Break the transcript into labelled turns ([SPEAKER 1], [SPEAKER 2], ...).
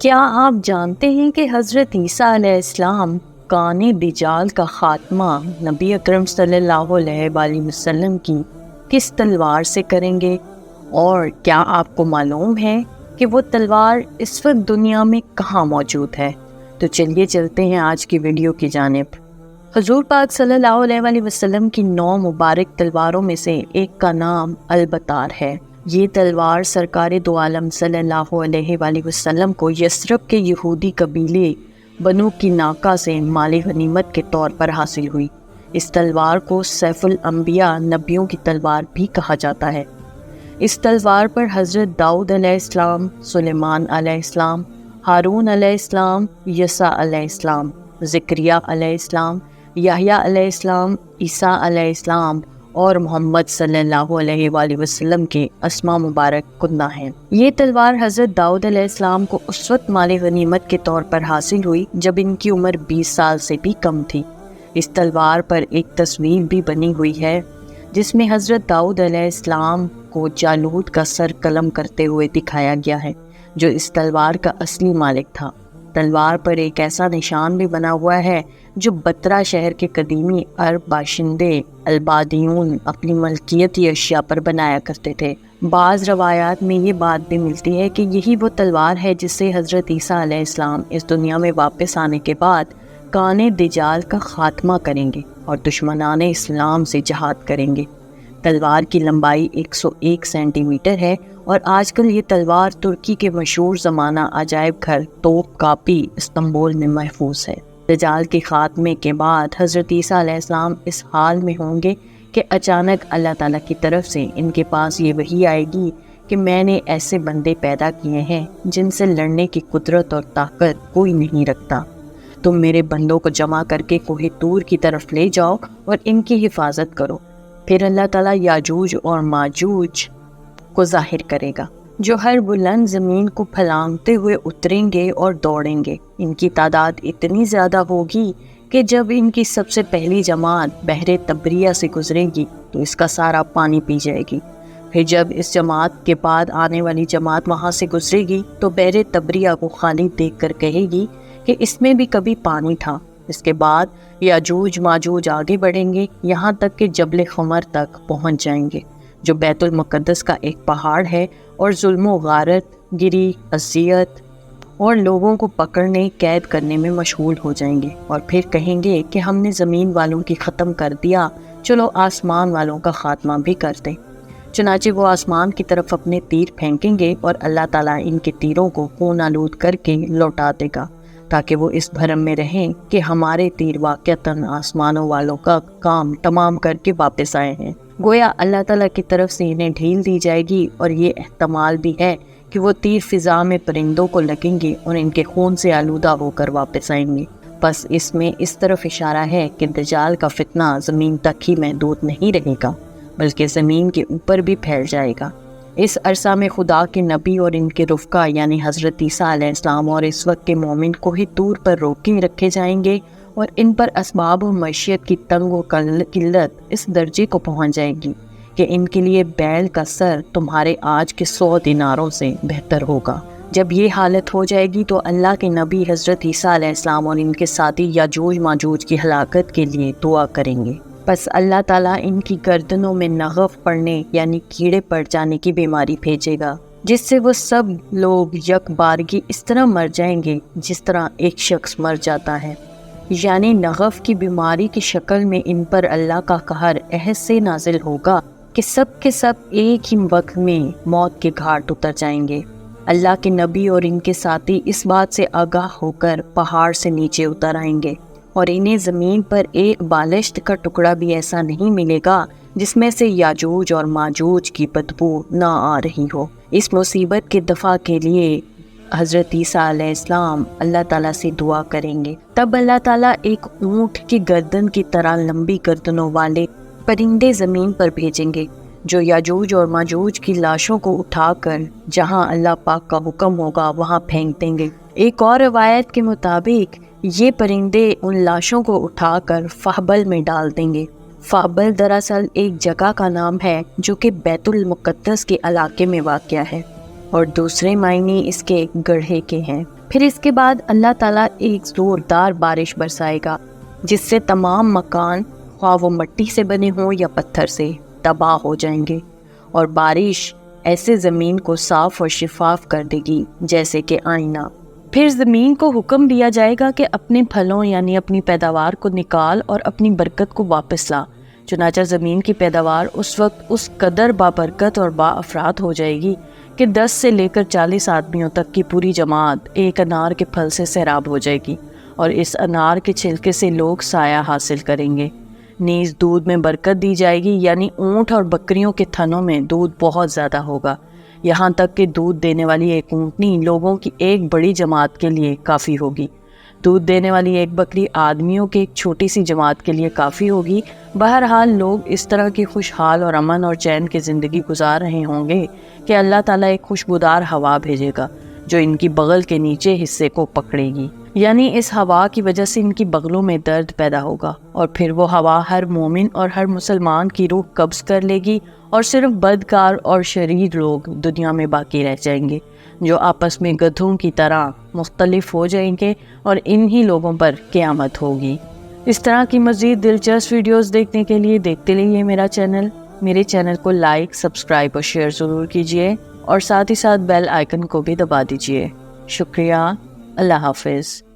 [SPEAKER 1] کیا آپ جانتے ہیں کہ حضرت عیسیٰ علیہ السلام کان دجال کا خاتمہ نبی اکرم صلی اللہ علیہ وآلہ وسلم کی کس تلوار سے کریں گے؟ اور کیا آپ کو معلوم ہے کہ وہ تلوار اس وقت دنیا میں کہاں موجود ہے؟ تو چلیے چلتے ہیں آج کی ویڈیو کی جانب۔ حضور پاک صلی اللہ علیہ وآلہ وسلم کی 9 مبارک تلواروں میں سے ایک کا نام البتار ہے۔ یہ تلوار سرکار دو عالم صلی اللہ علیہ وآلہ وسلم کو یثرب کے یہودی قبیلے بنو کناقہ سے مال غنیمت کے طور پر حاصل ہوئی۔ اس تلوار کو سیف الانبیاء نبیوں کی تلوار بھی کہا جاتا ہے۔ اس تلوار پر حضرت داؤد علیہ السلام، سلیمان علیہ السلام، ہارون علیہ السلام، یسع علیہ السلام، زکریا علیہ السلام، یحییٰ علیہ السلام، عیسیٰ علیہ السلام اور محمد صلی اللہ علیہ وآلہ وسلم کے اسماء مبارک کندہ ہیں۔ یہ تلوار حضرت داؤد علیہ السلام کو اس وقت مال غنیمت کے طور پر حاصل ہوئی جب ان کی عمر 20 سال سے بھی کم تھی۔ اس تلوار پر ایک تصویر بھی بنی ہوئی ہے جس میں حضرت داؤد علیہ السلام کو جالوت کا سر قلم کرتے ہوئے دکھایا گیا ہے جو اس تلوار کا اصلی مالک تھا۔ تلوار پر ایک ایسا نشان بھی بنا ہوا ہے جو بترا شہر کے قدیمی عرب باشندے البادیون اپنی ملکیتی اشیاء پر بنایا کرتے تھے۔ بعض روایات میں یہ بات بھی ملتی ہے کہ یہی وہ تلوار ہے جس سے حضرت عیسیٰ علیہ السلام اس دنیا میں واپس آنے کے بعد کان دجال کا خاتمہ کریں گے اور دشمنان اسلام سے جہاد کریں گے۔ تلوار کی لمبائی 101 سینٹی میٹر ہے اور آج کل یہ تلوار ترکی کے مشہور زمانہ عجائب گھر توپ کاپی استنبول میں محفوظ ہے۔ دجال کے خاتمے کے بعد حضرت عیسیٰ علیہ السلام اس حال میں ہوں گے کہ اچانک اللہ تعالیٰ کی طرف سے ان کے پاس یہ وحی آئے گی کہ میں نے ایسے بندے پیدا کیے ہیں جن سے لڑنے کی قدرت اور طاقت کوئی نہیں رکھتا۔ تم میرے بندوں کو جمع کر کے کوہ طور کی طرف لے جاؤ اور ان کی حفاظت کرو۔ پھر اللہ تعالیٰ یاجوج اور ماجوج کو ظاہر کرے گا جو ہر بلند زمین کو پھلانگتے ہوئے اتریں گے اور دوڑیں گے۔ ان کی تعداد اتنی زیادہ ہوگی کہ جب ان کی سب سے پہلی جماعت بحر تبریہ سے گزرے گی تو اس کا سارا پانی پی جائے گی۔ پھر جب اس جماعت کے بعد آنے والی جماعت وہاں سے گزرے گی تو بحر تبریہ کو خالی دیکھ کر کہے گی کہ اس میں بھی کبھی پانی تھا۔ اس کے بعد یاجوج ماجوج آگے بڑھیں گے یہاں تک کہ جبل خمر تک پہنچ جائیں گے جو بیت المقدس کا ایک پہاڑ ہے، اور ظلم و غارت گری، اذیت اور لوگوں کو پکڑنے قید کرنے میں مشغول ہو جائیں گے، اور پھر کہیں گے کہ ہم نے زمین والوں کی ختم کر دیا، چلو آسمان والوں کا خاتمہ بھی کر دیں۔ چنانچہ وہ آسمان کی طرف اپنے تیر پھینکیں گے اور اللہ تعالیٰ ان کے تیروں کو خون آلود کر کے لوٹا دے گا تاکہ وہ اس بھرم میں رہیں کہ ہمارے تیر واقعتاً آسمانوں والوں کا کام تمام کر کے واپس آئے ہیں۔ گویا اللہ تعالیٰ کی طرف سے انہیں ڈھیل دی جائے گی، اور یہ احتمال بھی ہے کہ وہ تیر فضا میں پرندوں کو لگیں گے اور ان کے خون سے آلودہ ہو کر واپس آئیں گے۔ بس اس میں اس طرف اشارہ ہے کہ دجال کا فتنہ زمین تک ہی محدود نہیں رہے گا بلکہ زمین کے اوپر بھی پھیل جائے گا۔ اس عرصہ میں خدا کے نبی اور ان کے رفقا یعنی حضرت عیسیٰ علیہ السلام اور اس وقت کے مومن کوہ طور پر روکے رکھے جائیں گے، اور ان پر اسباب و معیشت کی تنگ و قلت اس درجے کو پہنچ جائے گی کہ ان کے لیے بیل کا سر تمہارے آج کے 100 دیناروں سے بہتر ہوگا۔ جب یہ حالت ہو جائے گی تو اللہ کے نبی حضرت عیسیٰ علیہ السلام اور ان کے ساتھی یاجوج ماجوج کی ہلاکت کے لیے دعا کریں گے۔ پس اللہ تعالیٰ ان کی گردنوں میں نغف پڑنے یعنی کیڑے پڑ جانے کی بیماری بھیجے گا، جس سے وہ سب لوگ یک بارگی اس طرح مر جائیں گے جس طرح ایک شخص مر جاتا ہے۔ یعنی نغف کی بیماری کی شکل میں ان پر اللہ کا قہر ایسے نازل ہوگا کہ سب کے سب ایک ہی وقت میں موت کے گھاٹ اتر جائیں گے۔ اللہ کے نبی اور ان کے ساتھی اس بات سے آگاہ ہو کر پہاڑ سے نیچے اتر آئیں گے، اور انہیں زمین پر ایک بالشت کا ٹکڑا بھی ایسا نہیں ملے گا جس میں سے یاجوج اور ماجوج کی بدبو نہ آ رہی ہو۔ اس مصیبت کے دفع کے لیے حضرت عیسیٰ علیہ السلام اللہ تعالیٰ سے دعا کریں گے۔ تب اللہ تعالیٰ ایک اونٹ کی گردن کی طرح لمبی گردنوں والے پرندے زمین پر بھیجیں گے جو یاجوج اور ماجوج کی لاشوں کو اٹھا کر جہاں اللہ پاک کا حکم ہوگا وہاں پھینک دیں گے۔ ایک اور روایت کے مطابق یہ پرندے ان لاشوں کو اٹھا کر فہبل میں ڈال دیں گے۔ فہبل دراصل ایک جگہ کا نام ہے جو کہ بیت المقدس کے علاقے میں واقع ہے۔ اور دوسرے معنی اس کے گڑھے کے ہیں۔ پھر اس کے بعد اللہ تعالیٰ ایک زوردار بارش برسائے گا جس سے تمام مکان، خواہ وہ مٹی سے بنے ہوں یا پتھر سے، تباہ ہو جائیں گے، اور بارش ایسے زمین کو صاف اور شفاف کر دے گی جیسے کہ آئینہ۔ پھر زمین کو حکم دیا جائے گا کہ اپنے پھلوں یعنی اپنی پیداوار کو نکال اور اپنی برکت کو واپس لا۔ چنانچہ زمین کی پیداوار اس وقت اس قدر بابرکت اور با افراد ہو جائے گی کہ 10 سے لے کر 40 آدمیوں تک کی پوری جماعت ایک انار کے پھل سے سیراب ہو جائے گی، اور اس انار کے چھلکے سے لوگ سایہ حاصل کریں گے۔ نیز دودھ میں برکت دی جائے گی، یعنی اونٹ اور بکریوں کے تھنوں میں دودھ بہت زیادہ ہوگا، یہاں تک کہ دودھ دینے والی ایک اونٹنی لوگوں کی ایک بڑی جماعت کے لیے کافی ہوگی۔ دودھ دینے والی ایک بکری آدمیوں کے ایک چھوٹی سی جماعت کے لیے کافی ہوگی۔ بہرحال لوگ اس طرح کی خوشحال اور امن اور چین کی زندگی گزار رہے ہوں گے کہ اللہ تعالیٰ ایک خوشبودار ہوا بھیجے گا جو ان کی بغل کے نیچے حصے کو پکڑے گی، یعنی اس ہوا کی وجہ سے ان کی بغلوں میں درد پیدا ہوگا، اور پھر وہ ہوا ہر مومن اور ہر مسلمان کی روح قبض کر لے گی، اور صرف بدکار اور شریر لوگ دنیا میں باقی رہ جائیں گے جو آپس میں گدھوں کی طرح مختلف ہو جائیں گے، اور انہی لوگوں پر قیامت ہوگی۔ اس طرح کی مزید دلچسپ ویڈیوز دیکھنے کے لیے دیکھتے رہیے میرے چینل کو لائک، سبسکرائب اور شیئر ضرور کیجیے، اور ساتھ ہی ساتھ بیل آئیکن کو بھی دبا دیجیے۔ شکریہ۔ اللہ حافظ۔